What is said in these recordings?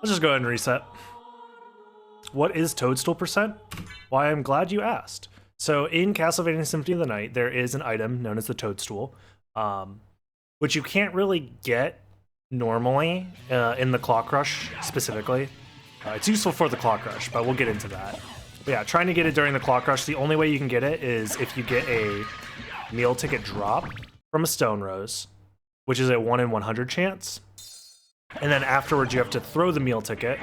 Let's just go ahead and reset. What is toadstool percent? Why, I'm glad you asked. So in Castlevania Symphony of the Night, there is an item known as the toadstool, which you can't really get normally in the Clock Rush specifically. It's useful for the Clock Rush, but we'll get into that. But yeah, trying to get it during the Clock Rush, the only way you can get it is if you get a meal ticket drop from a Stone Rose, which is a 1 in 100 chance. And then afterwards, you have to throw the meal ticket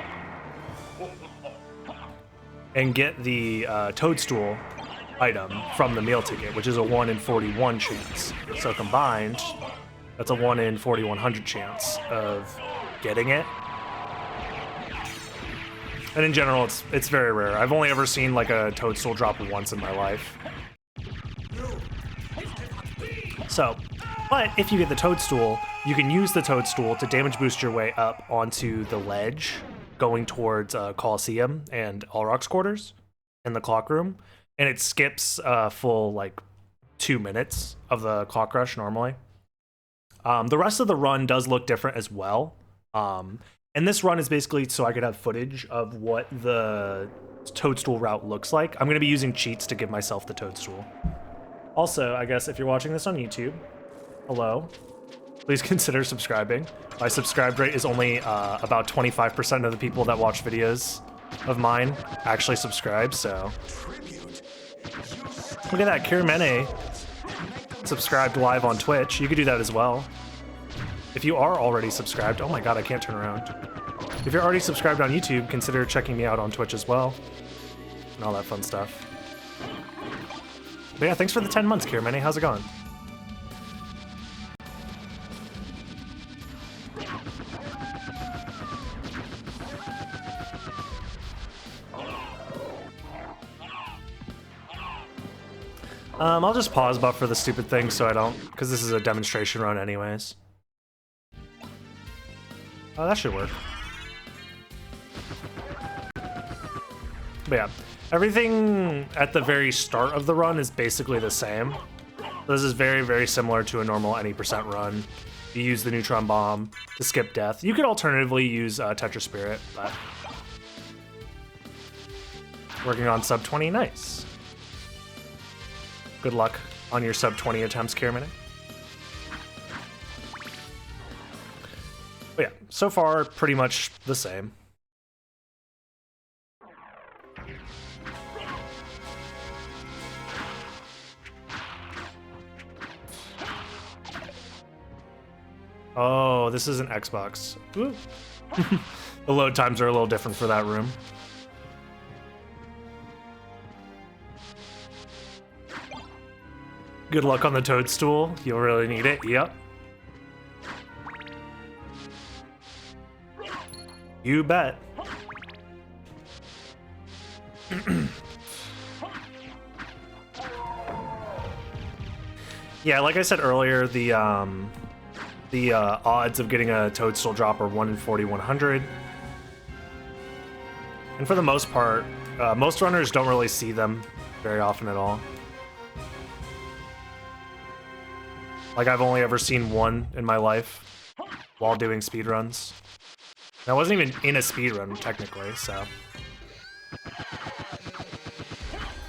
and get the toadstool item from the meal ticket, which is a 1 in 41 chance. So combined, that's a 1 in 4,100 chance of getting it. And in general, it's very rare. I've only ever seen like a toadstool drop once in my life. So, but if you get the toadstool, you can use the toadstool to damage boost your way up onto the ledge going towards Coliseum and Allrock's quarters in the clock room. And it skips full like 2 minutes of the clock rush normally. The rest of the run does look different as well. And this run is basically so I could have footage of what the toadstool route looks like. I'm going to be using cheats to give myself the toadstool. Also, I guess if you're watching this on YouTube, hello, please consider subscribing. My subscribe rate is only about 25% of the people that watch videos of mine actually subscribe, so. Look at that, Kirimene subscribed live on Twitch. You could do that as well. If you are already subscribed, oh my god, I can't turn around. If you're already subscribed on YouTube, consider checking me out on Twitch as well. And all that fun stuff. But yeah, thanks for the 10 months, Kirimene. How's it going? I'll just pause buff for the stupid thing so I don't, because this is a demonstration run anyways. Oh, that should work. But yeah, everything at the very start of the run is basically the same. This is very, very similar to a normal any percent run. You use the neutron bomb to skip death. You could alternatively use Tetra Spirit, but working on sub 20, nice. Good luck on your sub 20 attempts, Kirimene. But yeah, so far, pretty much the same. Oh, this is an Xbox. Woo. The load times are a little different for that room. Good luck on the toadstool. You'll really need it. Yep. You bet. Yeah, like I said earlier, the odds of getting a toadstool drop are 1 in 4,100. And for the most part, most runners don't really see them very often at all. Like, I've only ever seen one in my life while doing speedruns. And I wasn't even in a speedrun, technically, so.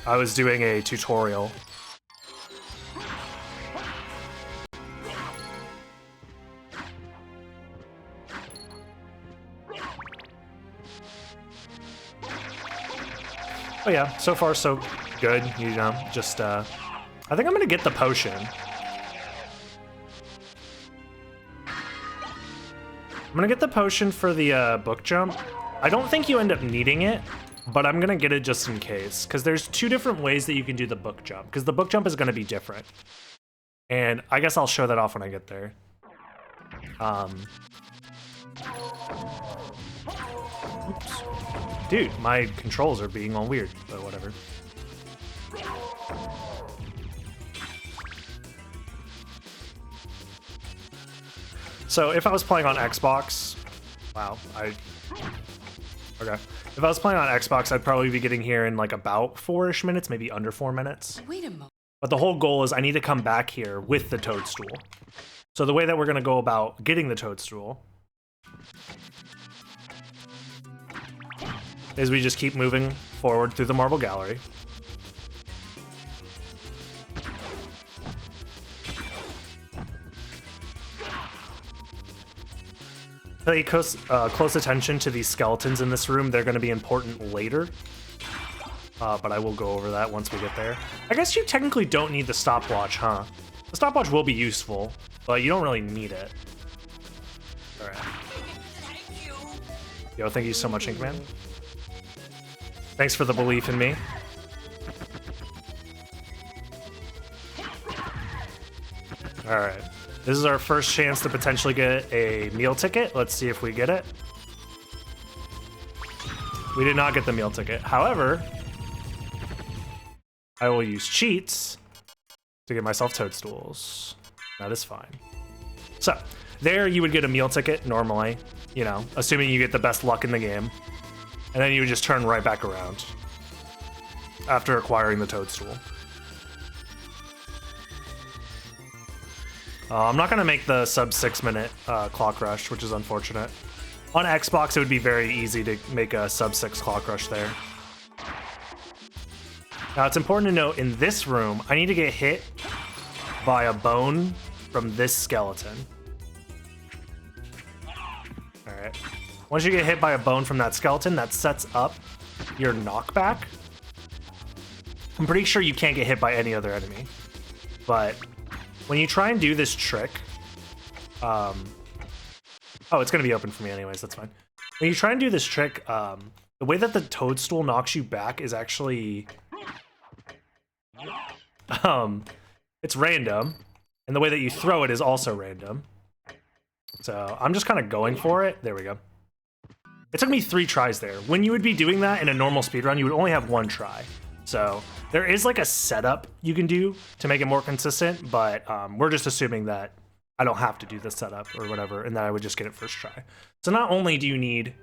I was doing a tutorial. Oh yeah, so far so good, you know, just, I think I'm gonna get the potion. I'm gonna get the potion for the book jump. I don't think you end up needing it, but I'm gonna get it just in case, because there's 2 different ways that you can do the book jump, because the book jump is gonna be different. And I guess I'll show that off when I get there. Oops. Dude, my controls are being all weird, but whatever. So if I was playing on Xbox, wow, okay. If I was playing on Xbox, I'd probably be getting here in like about 4-ish minutes, maybe under 4 minutes. Wait a moment. But the whole goal is I need to come back here with the toadstool. So the way that we're gonna go about getting the toadstool is we just keep moving forward through the marble gallery. Pay close attention to these skeletons in this room. They're going to be important later. But I will go over that once we get there. I guess you technically don't need the stopwatch, huh? The stopwatch will be useful, but you don't really need it. Alright. Yo, thank you so much, Inkman. Thanks for the belief in me. Alright. This is our first chance to potentially get a meal ticket. Let's see if we get it. We did not get the meal ticket. However, I will use cheats to get myself toadstools. That is fine. So, there you would get a meal ticket normally, you know, assuming you get the best luck in the game. And then you would just turn right back around after acquiring the toadstool. I'm not going to make the sub 6 minute clock rush, which is unfortunate. On Xbox, it would be very easy to make a sub 6 clock rush there. Now, it's important to note, in this room, I need to get hit by a bone from this skeleton. Alright. Once you get hit by a bone from that skeleton, that sets up your knockback. I'm pretty sure you can't get hit by any other enemy. But when you try and do this trick... oh, it's going to be open for me anyways, that's fine. When you try and do this trick, the way that the toadstool knocks you back is actually... it's random, and the way that you throw it is also random. So I'm just kind of going for it. There we go. It took me 3 tries there. When you would be doing that in a normal speedrun, you would only have 1 try. So there is like a setup you can do to make it more consistent, but we're just assuming that I don't have to do the setup or whatever, and that I would just get it first try. So not only do you need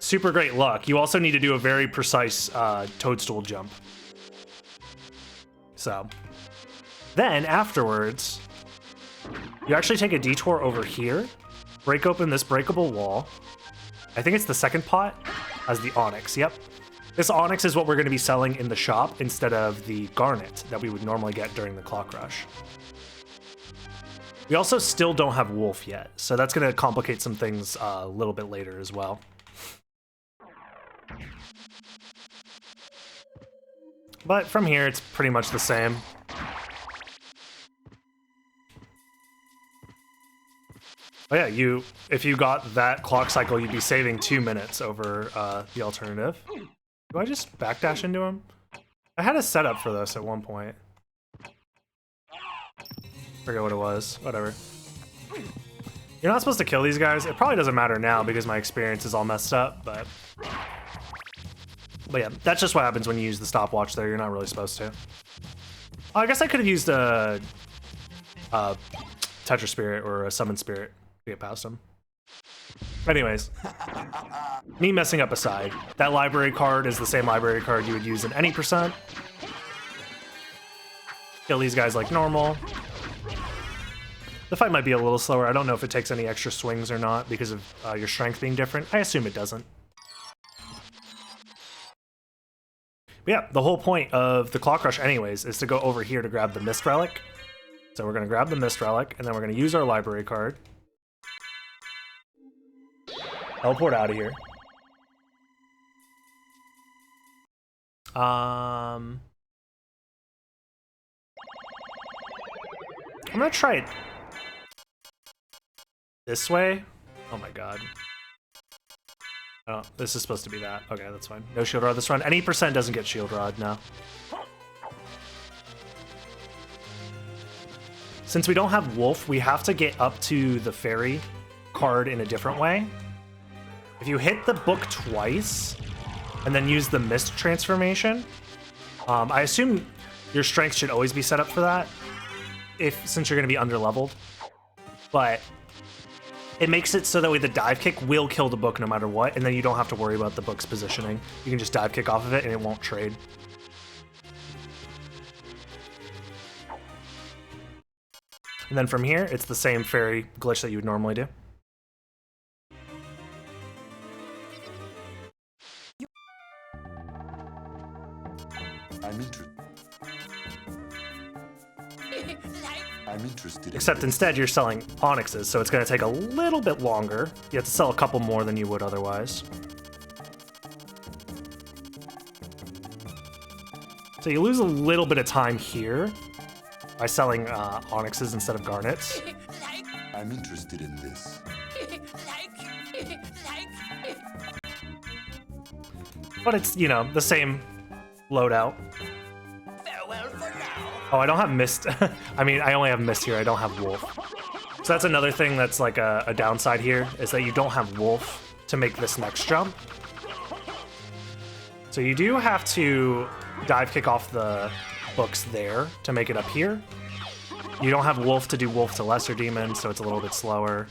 super great luck, you also need to do a very precise toadstool jump. So then afterwards, you actually take a detour over here, break open this breakable wall. I think it's the second pot as the onyx. Yep. This onyx is what we're going to be selling in the shop instead of the garnet that we would normally get during the clock rush. We also still don't have wolf yet, so that's going to complicate some things a little bit later as well. But from here, it's pretty much the same. Oh yeah, if you got that clock cycle, you'd be saving 2 minutes over the alternative. Do I just backdash into him? I had a setup for this at one point. Forget what it was. Whatever. You're not supposed to kill these guys. It probably doesn't matter now because my experience is all messed up, but yeah, that's just what happens when you use the stopwatch there. You're not really supposed to. I guess I could have used a Tetra Spirit or a Summon Spirit to get past him. Anyways, me messing up aside, that library card is the same library card you would use in any percent. Kill these guys like normal. The fight might be a little slower. I don't know if it takes any extra swings or not because of your strength being different. I assume it doesn't. But yeah, the whole point of the clock rush anyways is to go over here to grab the mist relic. So we're going to grab the mist relic, and then we're going to use our library card. Teleport out of here. I'm going to try it this way. Oh my god. Oh, this is supposed to be that. Okay, that's fine. No shield rod this run. Any percent doesn't get shield rod now. Since we don't have wolf, we have to get up to the fairy card in a different way. If you hit the book twice and then use the mist transformation, I assume your strength should always be set up for that, since you're going to be underleveled. But it makes it so that way the dive kick will kill the book no matter what, and then you don't have to worry about the book's positioning. You can just dive kick off of it and it won't trade. And then from here, it's the same fairy glitch that you would normally do. I'm interested. Except instead you're selling onyxes, so it's going to take a little bit longer. You have to sell a couple more than you would otherwise. So you lose a little bit of time here by selling onyxes instead of garnets. I'm interested in this. But it's, you know, the same loadout. Farewell for now. Oh, I don't have mist. I mean, I only have mist here. I don't have wolf. So that's another thing that's like a downside here, is that you don't have wolf to make this next jump. So you do have to dive kick off the books there to make it up here. You don't have wolf to do wolf to lesser demon, so it's a little bit slower.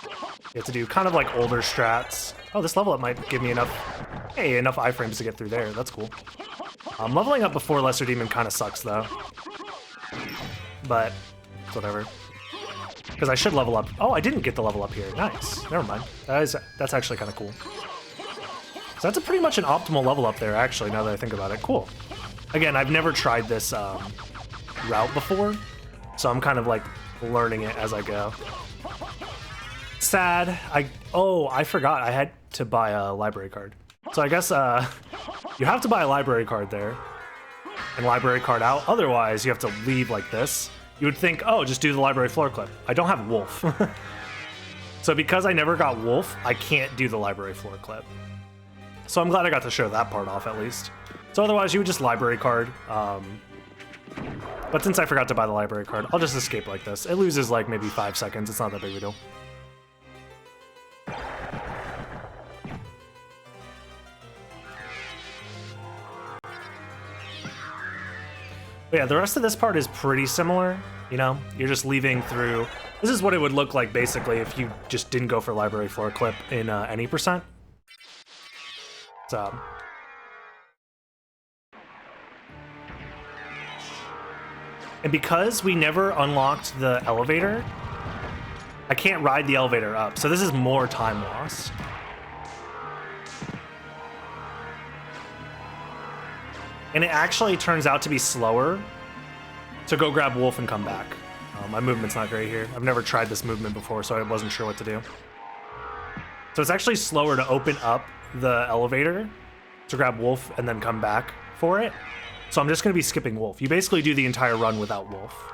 You have to do kind of like older strats. Oh, this level up might give me enough, hey, enough iframes to get through there. That's cool. Leveling up before lesser demon kind of sucks though. But it's whatever. Because I should level up. Oh, I didn't get the level up here. Nice. Never mind. That's actually kind of cool. So that's pretty much an optimal level up there, actually, now that I think about it. Cool. Again, I've never tried this route before, so I'm kind of like learning it as I go. Sad. I forgot I had to buy a library card. So I guess you have to buy a library card there and library card out. Otherwise, you have to leave like this. You would think, oh, just do the library floor clip. I don't have wolf. So because I never got wolf, I can't do the library floor clip. So I'm glad I got to show that part off at least. So otherwise you would just library card. But since I forgot to buy the library card, I'll just escape like this. It loses like maybe 5 seconds. It's not that big of a deal. But yeah, the rest of this part is pretty similar. You know, you're just leaving through. This is what it would look like basically if you just didn't go for library floor clip in any percent. So. And because we never unlocked the elevator, I can't ride the elevator up. So this is more time lost. And it actually turns out to be slower to go grab wolf and come back. My movement's not great here. I've never tried this movement before, so I wasn't sure what to do. So it's actually slower to open up the elevator to grab wolf and then come back for it. So I'm just going to be skipping wolf. You basically do the entire run without wolf.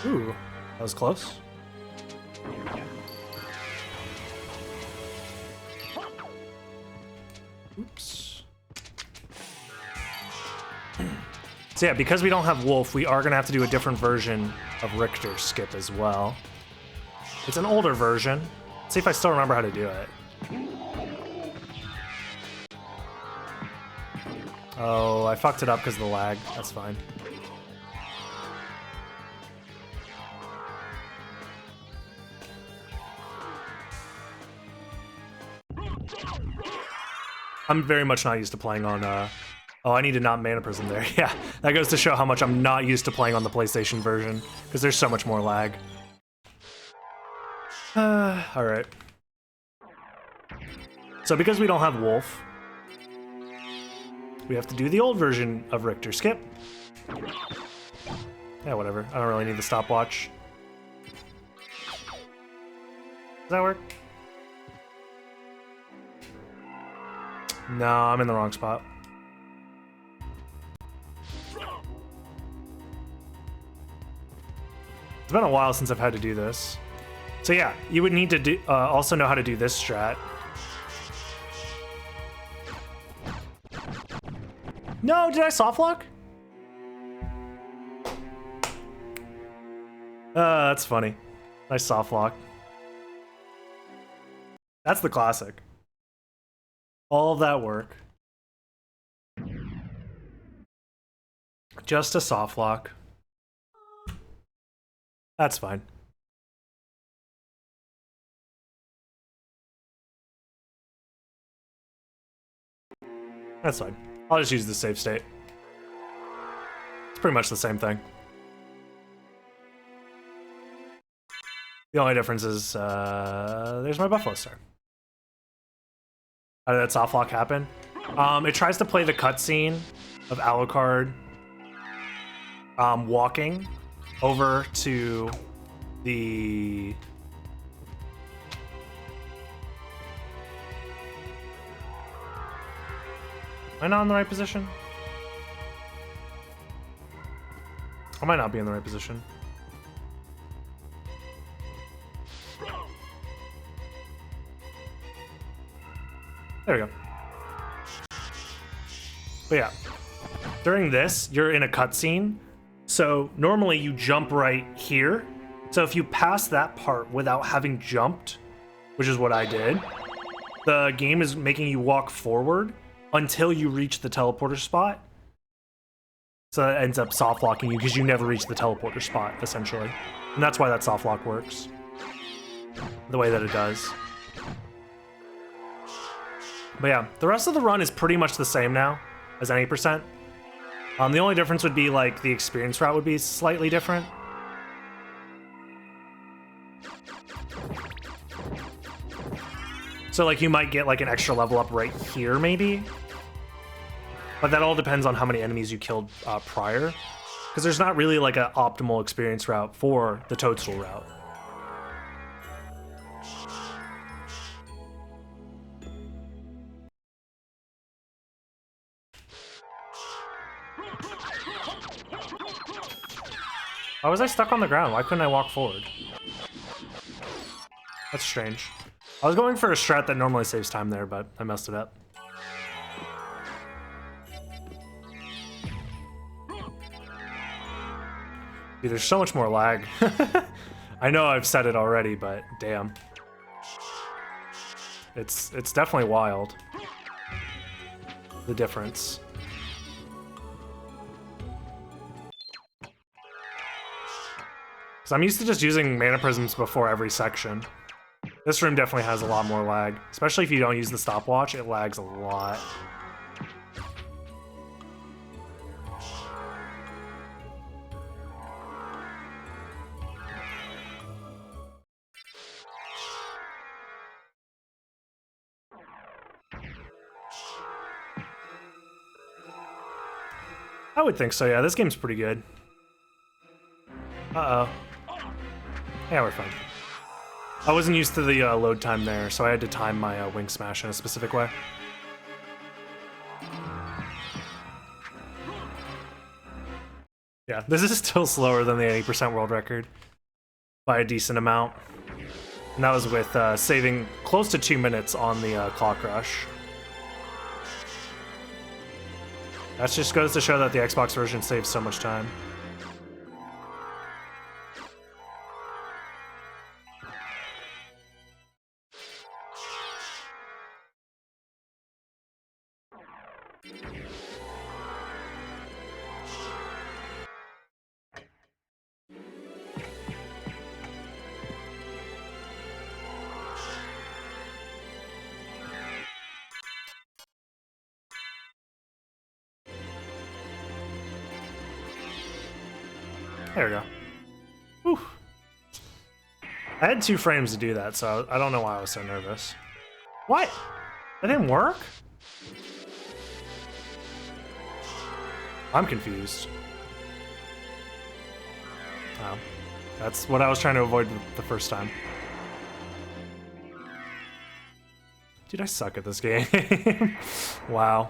Ooh, that was close. Oops. So yeah, because we don't have wolf, we are going to have to do a different version of Richter skip as well. It's an older version. Let's see if I still remember how to do it. Oh, I fucked it up because of the lag. That's fine. I'm very much not used to playing on, oh, I need to not mana prism there. Yeah, that goes to show how much I'm not used to playing on the PlayStation version, because there's so much more lag. Alright. So because we don't have wolf, we have to do the old version of Richter skip. Yeah, whatever. I don't really need the stopwatch. Does that work? No, I'm in the wrong spot. It's been a while since I've had to do this. So yeah, you would need to do, also know how to do this strat. No, did I soft lock? That's funny. Nice soft lock. That's the classic. All of that work. Just a soft lock. That's fine. That's fine. I'll just use the save state. It's pretty much the same thing. The only difference is there's my Buffalo Star. How did that soft lock happen? It tries to play the cutscene of Alucard walking over to the Am I not in the right position? I might not be in the right position. There we go. But yeah, during this, you're in a cutscene. So normally you jump right here. So if you pass that part without having jumped, which is what I did, the game is making you walk forward until you reach the teleporter spot. So it ends up soft locking you because you never reach the teleporter spot, essentially. And that's why that soft lock works the way that it does. But yeah, the rest of the run is pretty much the same now as any percent. The only difference would be like the experience route would be slightly different. So like you might get like an extra level up right here maybe. But that all depends on how many enemies you killed prior. Because there's not really like an optimal experience route for the toadstool route. Why was I stuck on the ground? Why couldn't I walk forward? That's strange. I was going for a strat that normally saves time there, but I messed it up. Dude, there's so much more lag. I know I've said it already, but damn. It's definitely wild. The difference. Because I'm used to just using mana prisms before every section. This room definitely has a lot more lag. Especially if you don't use the stopwatch, it lags a lot. I would think so, yeah. This game's pretty good. Uh-oh. Yeah, we're fine. I wasn't used to the load time there, so I had to time my wing smash in a specific way. Yeah, this is still slower than the 80% world record by a decent amount. And that was with saving close to 2 minutes on the clock rush. That just goes to show that the Xbox version saves so much time. There we go. Whew. I had 2 frames to do that, so I don't know why I was so nervous. What? That didn't work? I'm confused. Oh. That's what I was trying to avoid the first time. Dude, I suck at this game. Wow.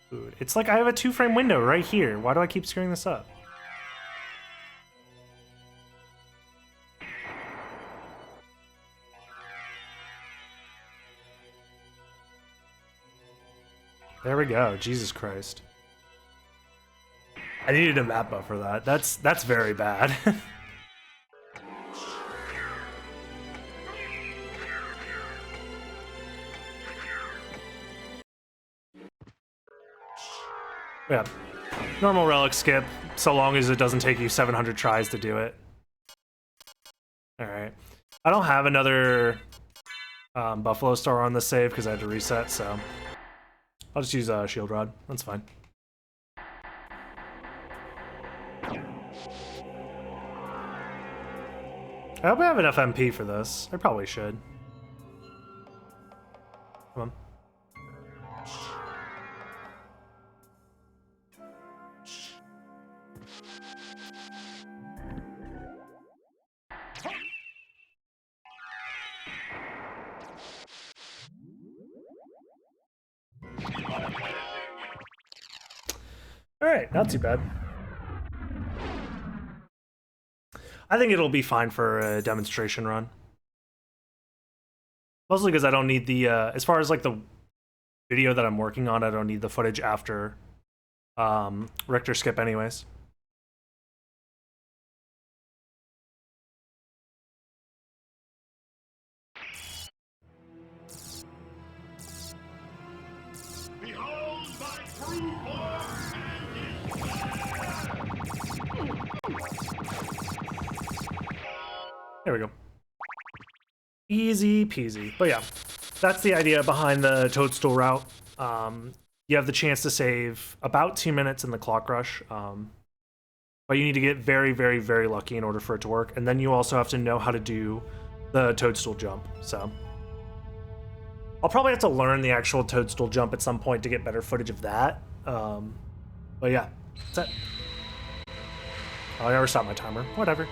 Dude, it's like I have a 2-frame window right here. Why do I keep screwing this up? There we go. Jesus Christ. I needed a map buffer for that. That's very bad. Yeah. Normal relic skip, so long as it doesn't take you 700 tries to do it. Alright. I don't have another Buffalo Star on the save because I had to reset, so I'll just use Shield Rod. That's fine. I hope I have enough MP for this. I probably should. Come on. Alright, not too bad. I think it'll be fine for a demonstration run. Mostly because I don't need the, as far as like the video that I'm working on, I don't need the footage after Richter skip anyways. Behold my true form There we go. Easy peasy. But yeah, that's the idea behind the toadstool route. You have the chance to save about 2 minutes in the clock rush, but you need to get very, very, very lucky in order for it to work. And then you also have to know how to do the toadstool jump. So I'll probably have to learn the actual toadstool jump at some point to get better footage of that. But yeah, that's it. Oh, I never stopped my timer. Whatever.